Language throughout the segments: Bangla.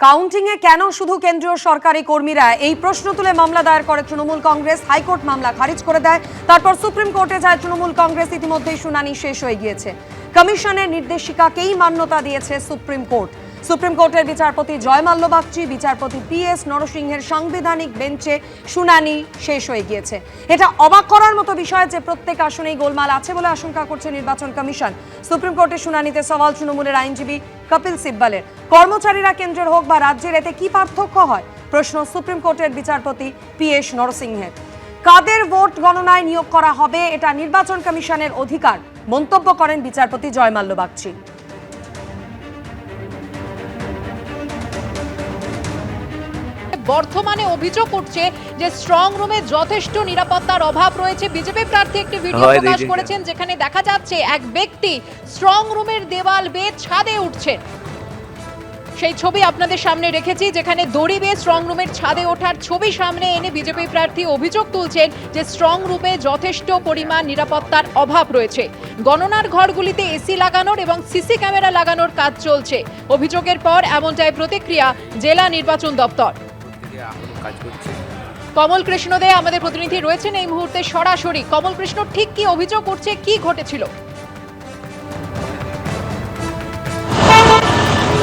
কাউন্টিং এ কেন শুধু কেন্দ্রীয় সরকারি কর্মীরা, এই প্রশ্ন তুলে মামলা দায়ের করে তৃণমূল কংগ্রেস। হাইকোর্ট মামলা খারিজ করে দেয়, তারপর সুপ্রিম কোর্টে যায় তৃণমূল কংগ্রেস। ইতিমধ্যেই শুনানি শেষ হয়ে গিয়েছে। কমিশনের নির্দেশিকাকেই মান্যতা দিয়েছে সুপ্রিম কোর্ট। সুপ্রিম কোর্টের বিচারপতি জয়মাল্য বাগচি, বিচারপতি PS নরসিংহের সাংবিধানিক বেঞ্চে শুনানি শেষ হয়ে গিয়েছে। এটা অবাক করার মতো বিষয় যে প্রত্যেক আসনেই গোলমাল আছে বলে আশঙ্কা করছে নির্বাচন কমিশন। সুপ্রিম কোর্টের শুনানিতে সওয়াল তৃণমূলের আইনজীবী কপিল সিব্বলের। কর্মচারীরা কেন্দ্রের হোক বা রাজ্যের, এতে কি পার্থক্য হয়? প্রশ্ন সুপ্রিম কোর্টের বিচারপতি PS নরসিংহের। কাদের ভোট গণনায় নিয়োগ করা হবে এটা নির্বাচন কমিশনের অধিকার, মন্তব্য করেন বিচারপতি জয়মাল্য বাগচি। বর্তমানে অভিযোগ উঠছে যে স্ট্রং রুমে যথেষ্ট নিরাপত্তার অভাব রয়েছে। বিজেপি প্রার্থী একটি ভিডিও প্রকাশ করেছেন যেখানে দেখা যাচ্ছে এক ব্যক্তি স্ট্রং রুমের দেওয়াল বেয়ে ছাদে উঠছেন। সেই ছবি আপনাদের সামনে রেখেছি, যেখানে দড়ি বেয়ে স্ট্রং রুমের ছাদে ওঠার ছবি সামনে এনে বিজেপি প্রার্থী অভিযোগ তুলছেন যে স্ট্রং রুমে যথেষ্ট পরিমাণ নিরাপত্তার অভাব রয়েছে। গণনার ঘরগুলিতে এসি লাগানোর এবং সিসি ক্যামেরা লাগানোর কাজ চলছে। অভিযোগের পর এমনটাই প্রতিক্রিয়া জেলা নির্বাচন দপ্তর। কমল কৃষ্ণ দে আমাদের প্রতিনিধি রয়েছেন এই মুহূর্তে সরাসরি। কমল কৃষ্ণ, ঠিক কি অভিযোগ উঠছে, কি ঘটেছিল?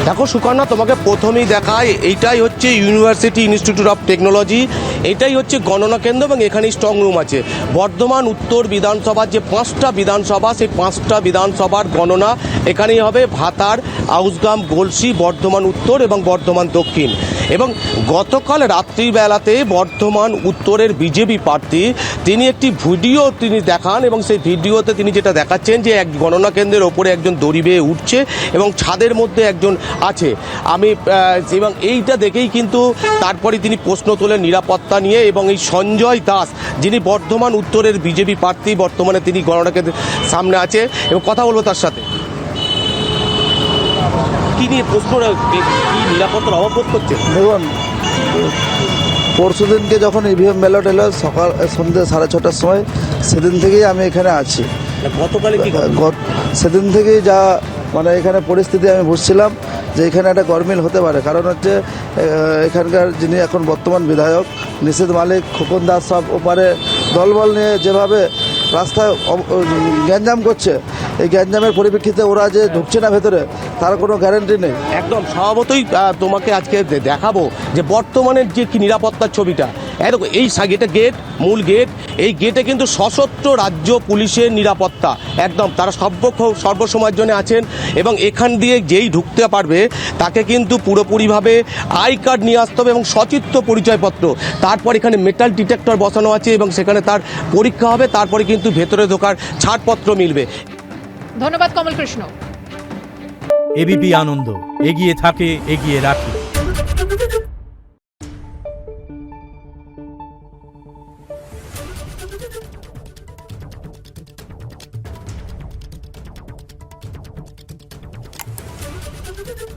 দেখো সুকন্যা, তোমাকে প্রথমেই দেখায় এইটাই হচ্ছে ইউনিভার্সিটি ইনস্টিটিউট অফ টেকনোলজি, এটাই হচ্ছে গণনা কেন্দ্র এবং এখানে স্ট্রং রুম আছে। বর্ধমান উত্তর বিধানসভার যে 5টা বিধানসভা, সেই 5টা বিধানসভার গণনা এখানেই হবে। ভাতার, আউসগ্রাম, গলসি, বর্ধমান উত্তর এবং বর্ধমান দক্ষিণ। এবং গতকাল রাত্রিবেলাতে বর্ধমান উত্তরের বিজেপি প্রার্থী তিনি একটি ভিডিও দেখান এবং সেই ভিডিওতে তিনি যেটা দেখাচ্ছেন যে এক গণনা কেন্দ্রের ওপরে একজন দড়ি বেয়ে উঠছে এবং ছাদের মধ্যে একজন আছে। এবং এইটা দেখেই কিন্তু তারপরে তিনি প্রশ্ন তোলেন নিরাপত্তা নিয়ে। এবং এই সঞ্জয় দাস, যিনি বর্ধমান উত্তরের বিজেপি প্রার্থী, বর্তমানে তিনি গণনা কেন্দ্রের সামনে আছে এবং কথা বলবো তার সাথে। কি নিয়ে প্রশ্ন, কি নিরাপত্তার অভাব বোধ করছে? দেখুন, পরশু দিনকে যখন ইভিএম ব্যালট এলো সন্ধ্যে 6:30টার সময়, সেদিন থেকেই আমি এখানে আছি। গতকালে কি সেদিন থেকেই যা মানে এখানে পরিস্থিতি আমি বুঝছিলাম যে এখানে একটা গরমিল হতে পারে। কারণ হচ্ছে এখানকার যিনি এখন বর্তমান বিধায়ক নিশীথ মালিক, খোকন দাস সব ওপারে দলবল নিয়ে যেভাবে রাস্তায় গ্যাঞ্জাম করছে, এই গ্যাঞ্জামের পরিপ্রেক্ষিতে ওরা যে ঢুকছে না ভেতরে তার কোনো গ্যারান্টি নেই। একদম স্বভাবতই তোমাকে আজকে দেখাবো যে বর্তমানের যে কি নিরাপত্তার ছবিটা। এরকম এই গেটে মূল গেট, এই গেটে কিন্তু সশস্ত্র রাজ্য পুলিশের নিরাপত্তা একদম, তারা সর্বসময়ের জন্য আছেন। এবং এখান দিয়ে যেই ঢুকতে পারবে তাকে কিন্তু পুরোপুরিভাবে আই কার্ড নিয়ে আসতে হবে এবং সচিত্র পরিচয়পত্র। তারপর এখানে মেটাল ডিটেক্টর বসানো আছে এবং সেখানে তার পরীক্ষা হবে, তারপরে কিন্তু ভেতরে ঢোকার ছাড়পত্র মিলবে। ধন্যবাদ কমল কৃষ্ণ। এবিপি আনন্দ, এগিয়ে থাকে, এগিয়ে রাখে। Thank you.